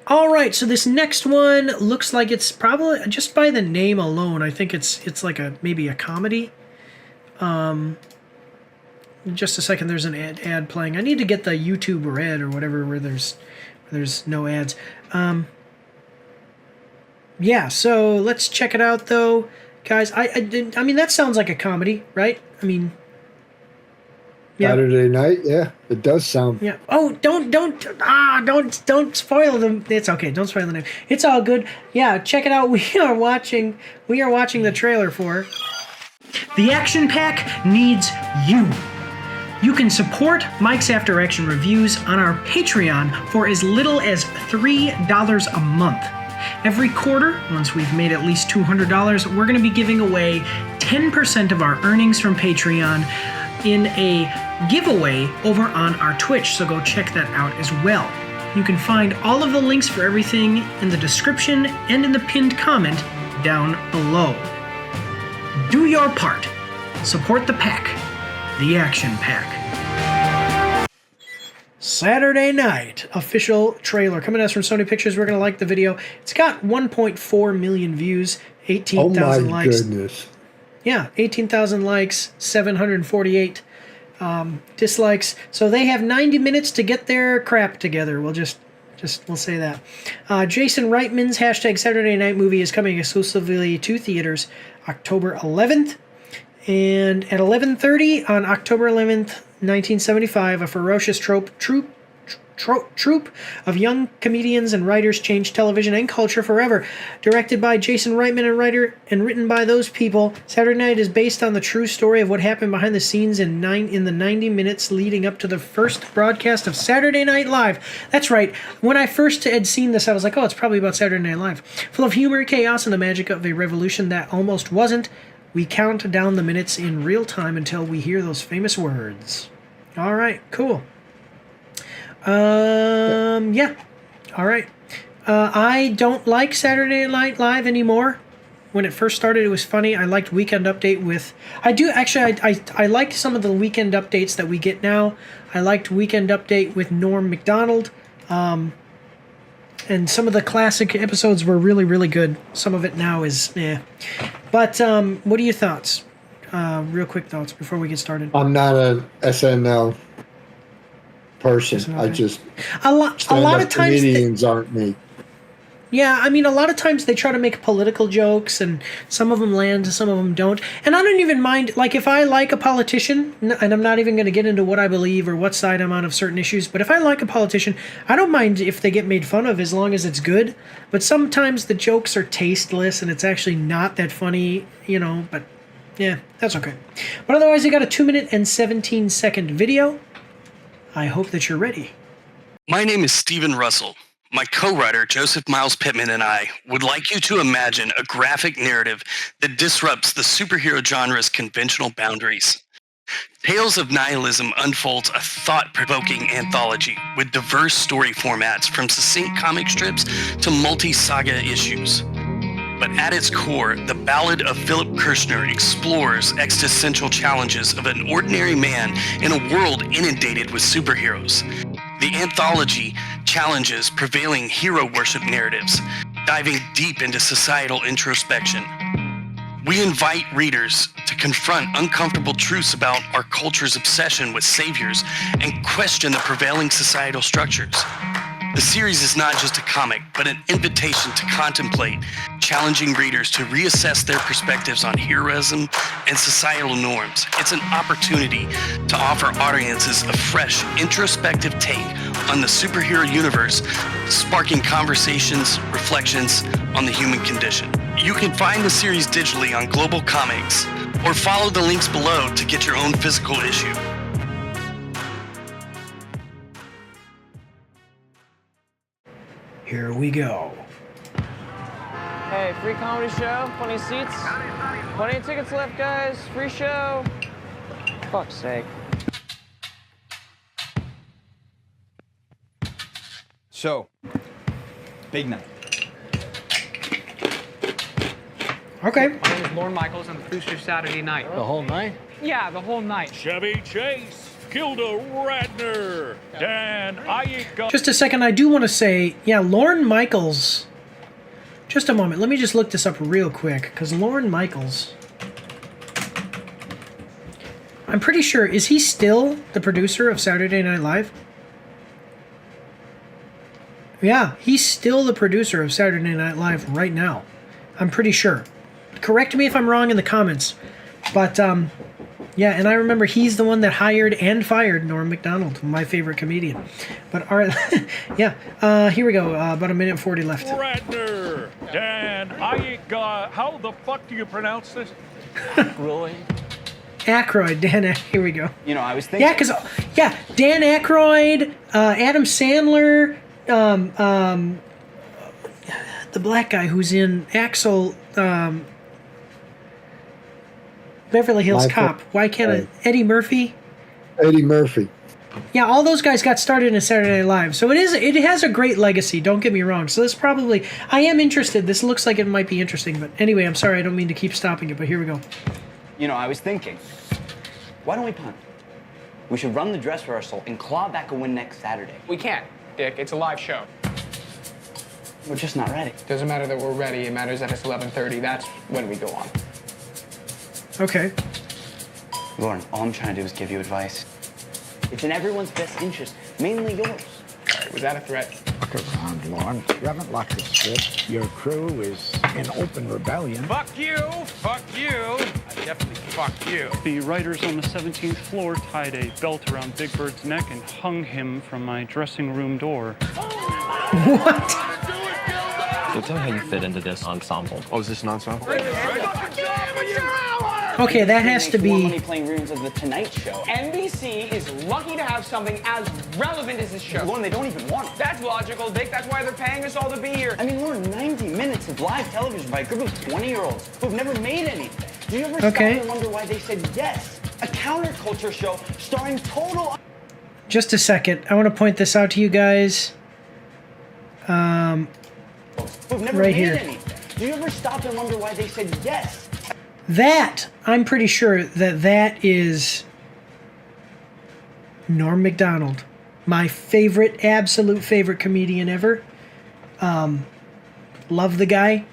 All right, so this next one looks like it's probably, just by the name alone, I think it's like maybe a comedy. Just a second, there's an ad playing. I need to get the YouTube Red or whatever where there's no ads. Yeah, so let's check it out though, guys. I mean that sounds like a comedy, right? I mean, yeah. Saturday night, yeah, it does sound. Yeah. Oh, don't spoil them. It's okay. Don't spoil the name. It's all good. Yeah, check it out. We are watching the trailer for The Action Pack Needs You. You can support Mike's After Action Reviews on our Patreon for as little as $3 a month. Every quarter, once we've made at least $200, we're going to be giving away 10% of our earnings from Patreon in a giveaway over on our Twitch, so go check that out as well. You can find all of the links for everything in the description and in the pinned comment down below. Do your part. Support the pack. The Action Pack. Saturday Night official trailer coming at us from Sony Pictures. We're going to like the video. It's got 1.4 million views, 18,000 likes. Oh my goodness. Yeah, 18,000 likes, 748 dislikes. So they have 90 minutes to get their crap together. We'll say that. Jason Reitman's hashtag Saturday Night Movie is coming exclusively to theaters October 11th. And at 11:30 on October 11th, 1975, a ferocious troop of young comedians and writers changed television and culture forever. Directed by Jason Reitman and written by those people, Saturday Night is based on the true story of what happened behind the scenes in the 90 minutes leading up to the first broadcast of Saturday Night Live. That's right. When I first had seen this, I was like, oh, it's probably about Saturday Night Live. Full of humor, chaos, and the magic of a revolution that almost wasn't. We count down the minutes in real time until we hear those famous words. All right, cool. Yeah. All right. I don't like Saturday Night Live anymore. When it first started, it was funny. I liked Weekend Update with... I liked some of the Weekend Updates that we get now. I liked Weekend Update with Norm Macdonald. And some of the classic episodes were really, really good. Some of it now is eh. But what are your thoughts? Real quick thoughts before we get started. I'm not an SNL person. I just a lot of times comedians aren't me. Yeah, I mean, a lot of times they try to make political jokes, and some of them land, some of them don't. And I don't even mind, like, if I like a politician, and I'm not even going to get into what I believe or what side I'm on of certain issues, but if I like a politician, I don't mind if they get made fun of as long as it's good. But sometimes the jokes are tasteless, and it's actually not that funny, but yeah, that's okay. But otherwise, you got a 2-minute and 17-second video. I hope that you're ready. My name is Stephen Russell. My co-writer, Joseph Miles Pittman, and I would like you to imagine a graphic narrative that disrupts the superhero genre's conventional boundaries. Tales of Nihilism unfolds a thought-provoking anthology with diverse story formats from succinct comic strips to multi-saga issues. But at its core, the Ballad of Philip Kirshner explores existential challenges of an ordinary man in a world inundated with superheroes. The anthology challenges prevailing hero worship narratives, diving deep into societal introspection. We invite readers to confront uncomfortable truths about our culture's obsession with saviors and question the prevailing societal structures. The series is not just a comic, but an invitation to contemplate, challenging readers to reassess their perspectives on heroism and societal norms. It's an opportunity to offer audiences a fresh, introspective take on the superhero universe, sparking conversations, reflections on the human condition. You can find the series digitally on Global Comics, or follow the links below to get your own physical issue. Here we go. Hey, free comedy show, plenty of seats, plenty of tickets left, guys, free show. Fuck's sake. So, big night. Okay. My name is Lorne Michaels. I'm the producer of Saturday Night. The whole night? Yeah, the whole night. Chevy Chase, Gilda Radner. Dan, I ain't got... Just a second, I do want to say, yeah, Lorne Michaels. Just a moment, let me just look this up real quick, because Lorne Michaels, I'm pretty sure, is he still the producer of Saturday Night Live? Yeah, he's still the producer of Saturday Night Live right now. I'm pretty sure. Correct me if I'm wrong in the comments. But, yeah, and I remember he's the one that hired and fired Norm Macdonald, my favorite comedian. But, all right, yeah, here we go. About a minute and 40 left. Radner. Dan, I ain't got... How the fuck do you pronounce this? Really? Aykroyd, here we go. You know, I was thinking... Yeah, because, yeah, Dan Aykroyd, Adam Sandler, the black guy who's in Axel, Beverly Hills Cop. Why can't I... Eddie Murphy? Eddie Murphy. Yeah, all those guys got started in Saturday Night Live. So it has a great legacy, don't get me wrong. So this probably... I am interested. This looks like it might be interesting. But anyway, I'm sorry. I don't mean to keep stopping it, but here we go. You know, I was thinking, why don't we punt? We should run the dress rehearsal and claw back a win next Saturday. We can't, Dick. It's a live show. We're just not ready. Doesn't matter that we're ready. It matters that it's 11:30. That's when we go on. Okay. Lauren, all I'm trying to do is give you advice. It's in everyone's best interest, mainly yours. Was that a threat? Look around, Lawrence. You haven't locked the ship. Your crew is in open rebellion. Fuck you! Fuck you! I definitely fuck you. The writers on the 17th floor tied a belt around Big Bird's neck and hung him from my dressing room door. What? So tell me how you fit into this ensemble. Oh, is this an ensemble? Okay, that has to More be... money playing runes of the Tonight Show. NBC is lucky to have something as relevant as this show. Lauren, they don't even want it. That's logical, Dick. That's why they're paying us all to be here. I mean, Lauren, 90 minutes of live television by a group of 20-year-olds who've never made anything. Do you ever stop and wonder why they said yes? A counterculture show starring total... Just a second. I want to point this out to you guys. Who've never Right made here. anything. Do you ever stop and wonder why they said yes? That, I'm pretty sure that is Norm Macdonald. My favorite, absolute favorite comedian ever. Love the guy.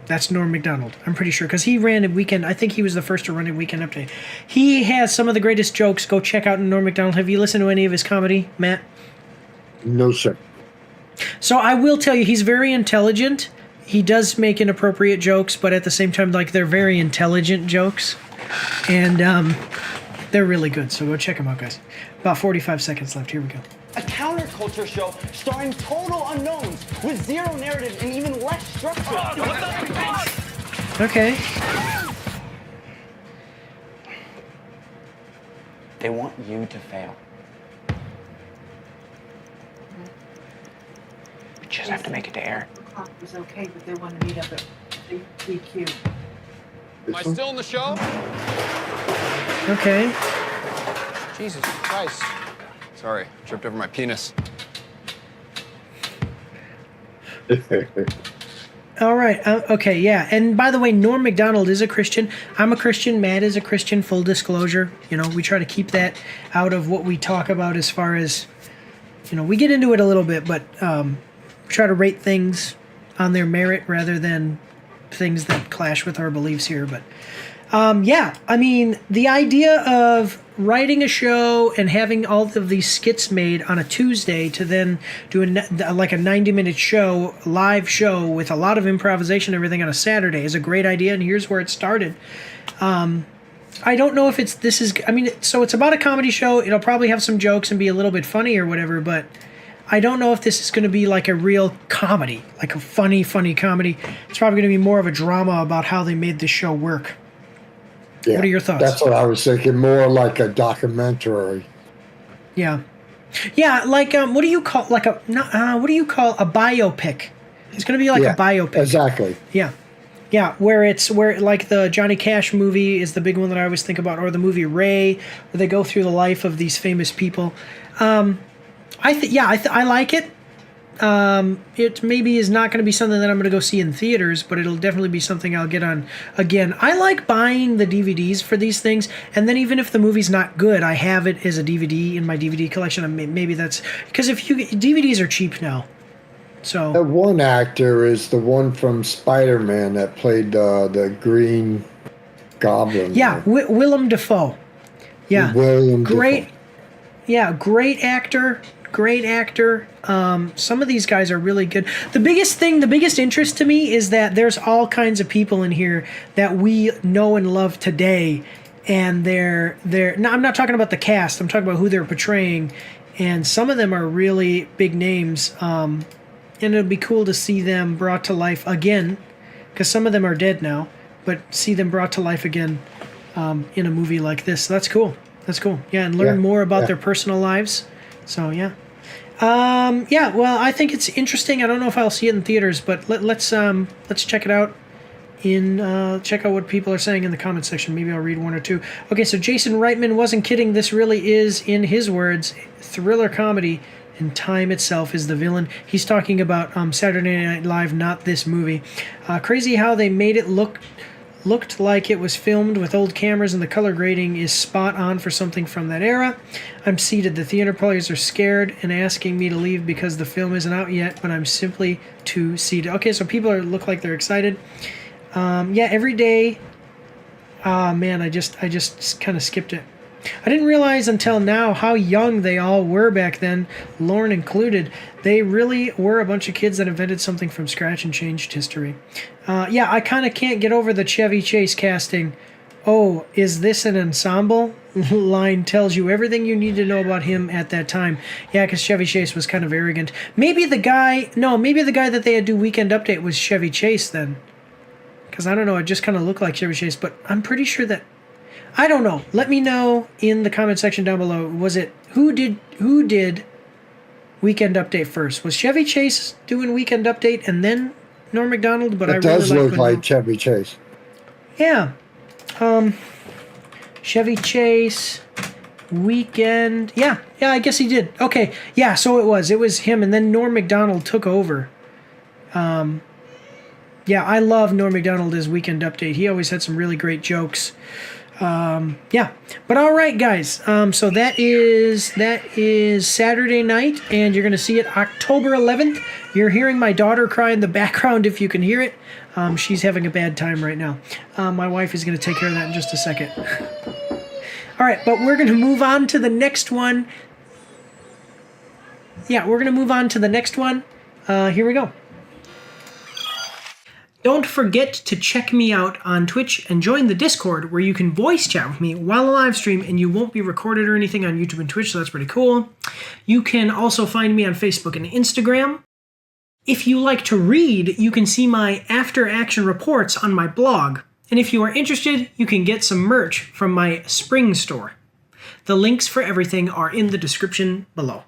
That's Norm Macdonald. I'm pretty sure. Because he ran a weekend. I think he was the first to run a Weekend Update. He has some of the greatest jokes. Go check out Norm Macdonald. Have you listened to any of his comedy, Matt? No, sir. So I will tell you, he's very intelligent. He does make inappropriate jokes, but at the same time, like, they're very intelligent jokes. And they're really good. So go check them out, guys. About 45 seconds left. Here we go. A counterculture show starring total unknowns with zero narrative and even less structure. Okay. They want you to fail. We just have to make it to air. It was okay, but they want to meet up at DQ. Am I still in the show? Okay. Jesus Christ. Sorry, tripped over my penis. All right. Okay, yeah. And by the way, Norm Macdonald is a Christian. I'm a Christian. Matt is a Christian. Full disclosure. You know, we try to keep that out of what we talk about as far as, you know, we get into it a little bit, but try to rate things on their merit rather than things that clash with our beliefs here. But yeah, I mean, the idea of writing a show and having all of these skits made on a Tuesday to then do like a 90-minute show, live show with a lot of improvisation and everything on a Saturday is a great idea, and here's where it started. I don't know if so it's about a comedy show. It'll probably have some jokes and be a little bit funny or whatever, but I don't know if this is going to be like a real comedy, like a funny comedy. It's probably going to be more of a drama about how they made this show work. Yeah, what are your thoughts? That's what I was thinking, more like a documentary. Yeah. Yeah, like, what do you call a biopic? It's going to be like a biopic. Exactly. Yeah. Yeah, where like the Johnny Cash movie is the big one that I always think about, or the movie Ray, where they go through the life of these famous people. I like it, It maybe is not going to be something that I'm going to go see in theaters, but it'll definitely be something I'll get on again. I like buying the DVDs for these things, and then even if the movie's not good, I have it as a DVD in my DVD collection. And maybe that's because DVDs are cheap now. So that one actor is the one from Spider-Man that played the Green Goblin. Yeah, Willem Dafoe. Yeah, William great. Dafoe. Yeah, great actor. Great actor. Some of these guys are really good. The biggest interest to me is that there's all kinds of people in here that we know and love today, and they're. No, I'm not talking about the cast. I'm talking about who they're portraying, and some of them are really big names. And it'll be cool to see them brought to life again, because some of them are dead now, but see them brought to life again in a movie like this. So that's cool. That's cool. Yeah, and learn more about their personal lives. So yeah. Well, I think it's interesting. I don't know if I'll see it in theaters, but let's check it out. Check out what people are saying in the comment section. Maybe I'll read one or two. Okay, so Jason Reitman wasn't kidding. This really is, in his words, thriller comedy, and time itself is the villain. He's talking about Saturday Night Live, not this movie. Crazy how they made it looked like it was filmed with old cameras, and the color grading is spot on for something from that era. I'm seated. The theater players are scared and asking me to leave because the film isn't out yet, but I'm simply too seated. Okay, so people look like they're excited. Every day. Man, I just kind of skipped it. I didn't realize until now how young they all were back then, Lauren included. They really were a bunch of kids that invented something from scratch and changed history. I kind of can't get over the Chevy Chase casting. Oh, is this an ensemble? Line tells you everything you need to know about him at that time. Yeah, because Chevy Chase was kind of arrogant. Maybe the guy that they had do Weekend Update was Chevy Chase then. Because I don't know, it just kind of looked like Chevy Chase, but I'm pretty sure that... I don't know. Let me know in the comment section down below. Was it who did Weekend Update first? Was Chevy Chase doing Weekend Update and then Norm Macdonald? But it does look like Chevy Chase. Yeah. Chevy Chase, Weekend. Yeah, I guess he did. Okay. Yeah, so it was him, and then Norm Macdonald took over. I love Norm Macdonald as Weekend Update. He always had some really great jokes. But all right, guys. So that is Saturday night, and you're going to see it October 11th. You're hearing my daughter cry in the background if you can hear it. She's having a bad time right now. My wife is going to take care of that in just a second. All right, but we're going to move on to the next one. Yeah, we're going to move on to the next one. Here we go. Don't forget to check me out on Twitch and join the Discord where you can voice chat with me while I live stream, and you won't be recorded or anything on YouTube and Twitch, so that's pretty cool. You can also find me on Facebook and Instagram. If you like to read, you can see my after action reports on my blog. And if you are interested, you can get some merch from my spring store. The links for everything are in the description below.